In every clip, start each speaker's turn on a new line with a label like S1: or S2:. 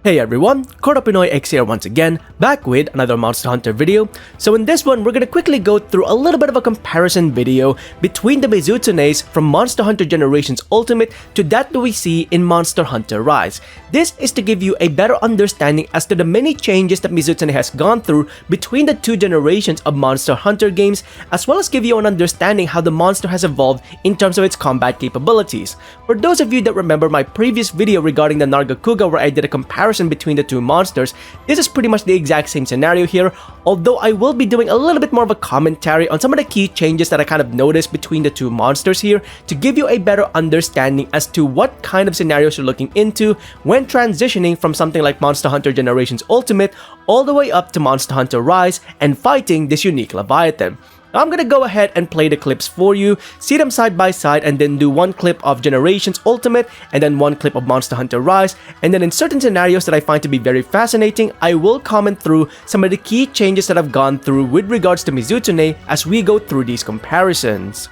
S1: Hey everyone, Pinoy X here once again, back with another Monster Hunter video. So in this one, we're gonna quickly go through a little bit of a comparison video between the Mizutsunes from Monster Hunter Generations Ultimate to that we see in Monster Hunter Rise. This is to give you a better understanding as to the many changes that Mizutsune has gone through between the two generations of Monster Hunter games, as well as give you an understanding how the monster has evolved in terms of its combat capabilities. For those of you that remember my previous video regarding the Nargacuga where I did a comparison between the two monsters, this is pretty much the exact same scenario here, although I will be doing a little bit more of a commentary on some of the key changes that I kind of noticed between the two monsters here to give you a better understanding as to what kind of scenarios you're looking into when transitioning from something like Monster Hunter Generations Ultimate all the way up to Monster Hunter Rise and fighting this unique Leviathan. Now I'm gonna go ahead and play the clips for you, see them side by side, and then do one clip of Generations Ultimate and then one clip of Monster Hunter Rise, and then in certain scenarios that I find to be very fascinating, I will comment through some of the key changes that I've gone through with regards to Mizutsune as we go through these comparisons.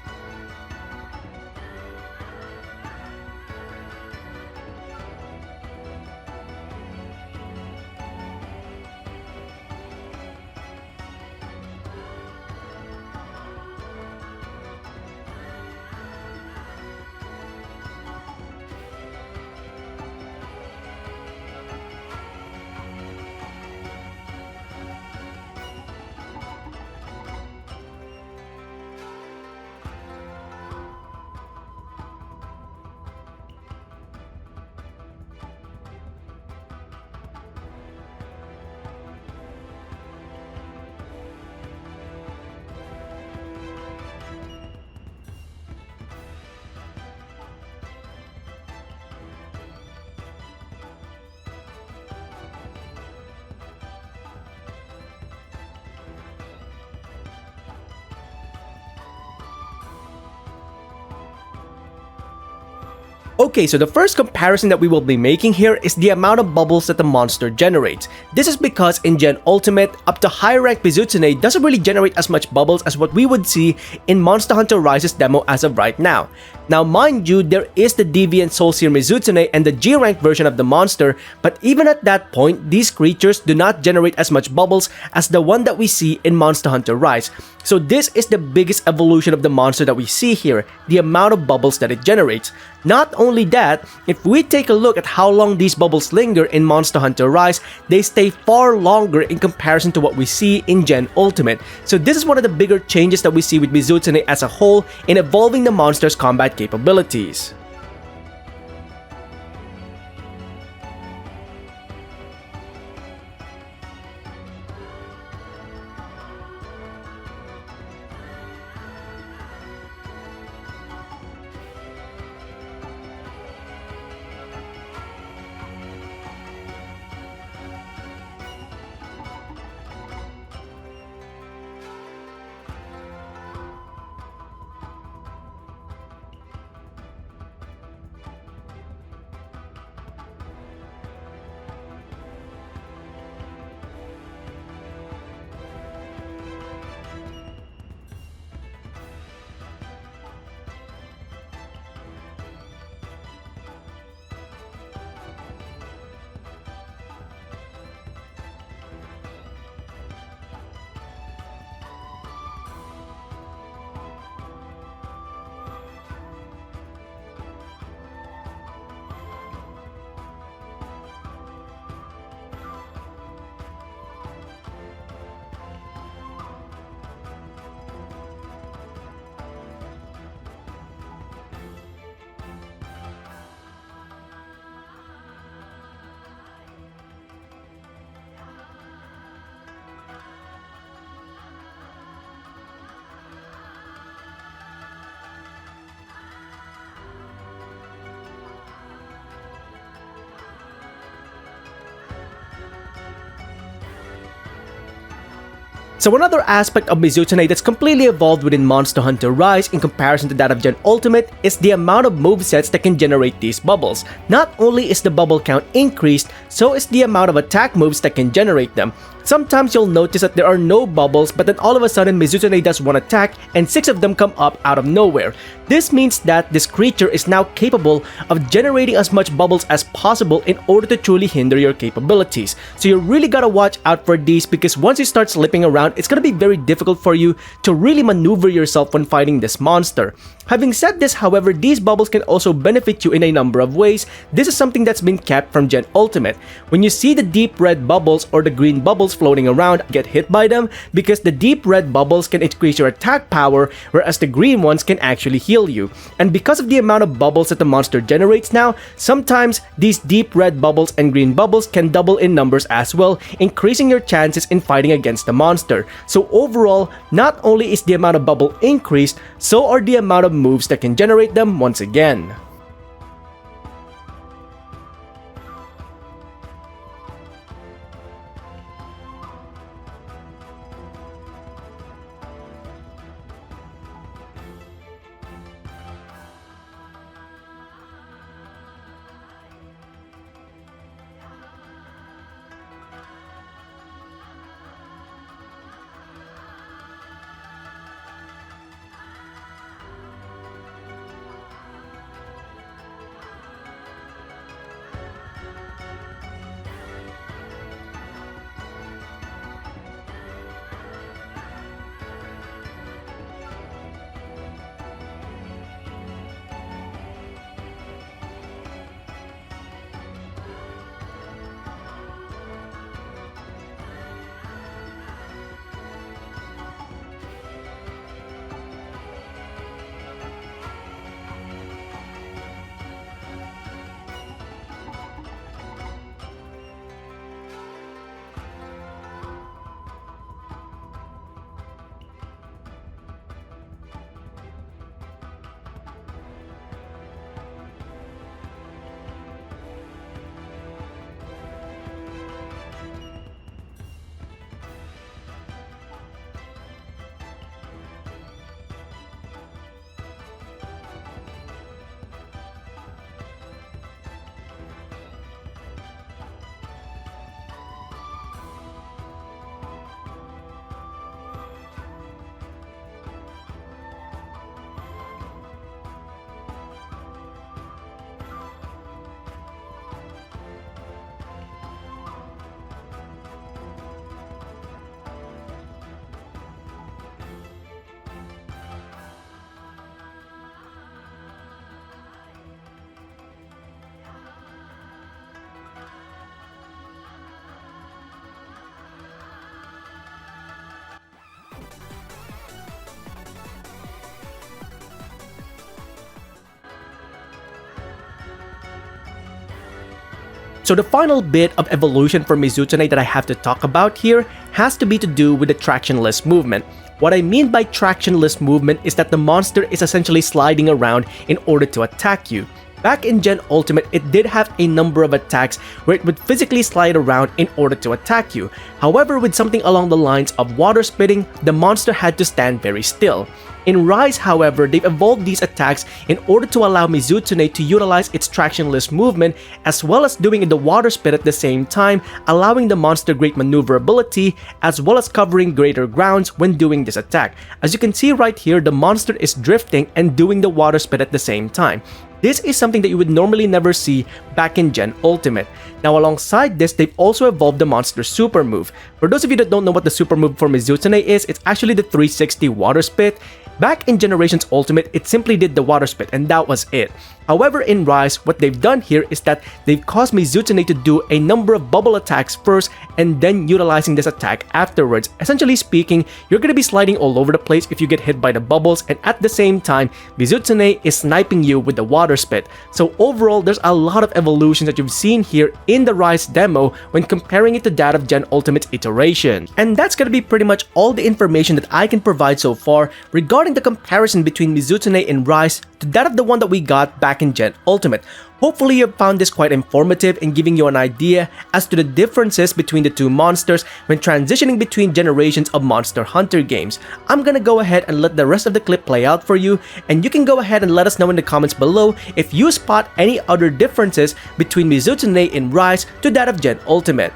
S1: Okay, so the first comparison that we will be making here is the amount of bubbles that the monster generates. This is because in Gen Ultimate, up to high rank Mizutsune doesn't really generate as much bubbles as what we would see in Monster Hunter Rise's demo as of right now. Now mind you, there is the Deviant Soulseer Mizutsune and the G-rank version of the monster, but even at that point, these creatures do not generate as much bubbles as the one that we see in Monster Hunter Rise. So this is the biggest evolution of the monster that we see here, the amount of bubbles that it generates. Not only that, if we take a look at how long these bubbles linger in Monster Hunter Rise, they stay far longer in comparison to what we see in Gen Ultimate. So this is one of the bigger changes that we see with Mizutsune as a whole in evolving the monster's combat capabilities. So another aspect of Mizutsune that's completely evolved within Monster Hunter Rise in comparison to that of Gen Ultimate is the amount of movesets that can generate these bubbles. Not only is the bubble count increased, so is the amount of attack moves that can generate them. Sometimes you'll notice that there are no bubbles, but then all of a sudden Mizutsune does one attack and 6 of them come up out of nowhere. This means that this creature is now capable of generating as much bubbles as possible in order to truly hinder your capabilities. So you really gotta watch out for these, because once you start slipping around, it's gonna be very difficult for you to really maneuver yourself when fighting this monster. Having said this, however, these bubbles can also benefit you in a number of ways. This is something that's been kept from Gen Ultimate. When you see the deep red bubbles or the green bubbles floating around, get hit by them, because the deep red bubbles can increase your attack power, whereas the green ones can actually heal you. And because of the amount of bubbles that the monster generates now, sometimes these deep red bubbles and green bubbles can double in numbers as well, increasing your chances in fighting against the monster. So overall, not only is the amount of bubble increased, so are the amount of moves that can generate them once again. So the final bit of evolution for Mizutsune that I have to talk about here has to be to do with the tractionless movement. What I mean by tractionless movement is that the monster is essentially sliding around in order to attack you. Back in Gen Ultimate, it did have a number of attacks where it would physically slide around in order to attack you. However, with something along the lines of water spitting, the monster had to stand very still. In Rise, however, they've evolved these attacks in order to allow Mizutsune to utilize its tractionless movement as well as doing the water spit at the same time, allowing the monster great maneuverability as well as covering greater grounds when doing this attack. As you can see right here, the monster is drifting and doing the water spit at the same time. This is something that you would normally never see back in Gen Ultimate. Now alongside this, they've also evolved the monster's super move. For those of you that don't know what the super move for Mizutsune is, it's actually the 360 water spit. Back in Generations Ultimate, it simply did the water spit and that was it. However, in Rise, what they've done here is that they've caused Mizutsune to do a number of bubble attacks first and then utilizing this attack afterwards. Essentially speaking, you're going to be sliding all over the place if you get hit by the bubbles, and at the same time, Mizutsune is sniping you with the water spit. So overall, there's a lot of evolutions that you've seen here in the Rise demo when comparing it to that of Gen Ultimate's iteration. And that's going to be pretty much all the information that I can provide so far regarding the comparison between Mizutsune in Rise to that of the one that we got back in Gen Ultimate. Hopefully you found this quite informative in giving you an idea as to the differences between the two monsters when transitioning between generations of Monster Hunter games. I'm gonna go ahead and let the rest of the clip play out for you, and you can go ahead and let us know in the comments below if you spot any other differences between Mizutsune in Rise to that of Gen Ultimate.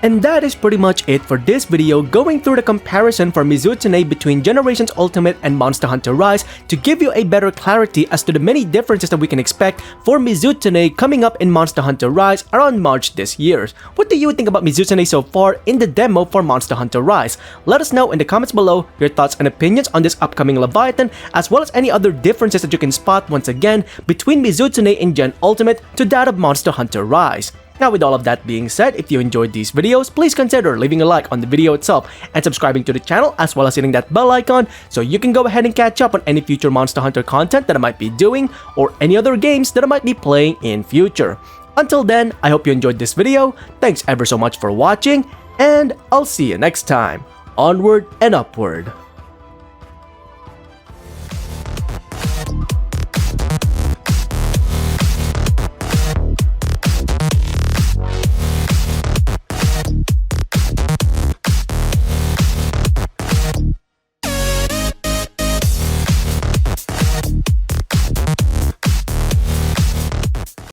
S1: And that is pretty much it for this video, going through the comparison for Mizutsune between Generations Ultimate and Monster Hunter Rise to give you a better clarity as to the many differences that we can expect for Mizutsune coming up in Monster Hunter Rise around March this year. What do you think about Mizutsune so far in the demo for Monster Hunter Rise? Let us know in the comments below your thoughts and opinions on this upcoming Leviathan, as well as any other differences that you can spot once again between Mizutsune in Gen Ultimate to that of Monster Hunter Rise. Now, with all of that being said, if you enjoyed these videos, please consider leaving a like on the video itself and subscribing to the channel, as well as hitting that bell icon so you can go ahead and catch up on any future Monster Hunter content that I might be doing or any other games that I might be playing in future. Until then, I hope you enjoyed this video, thanks ever so much for watching, and I'll see you next time. Onward and upward.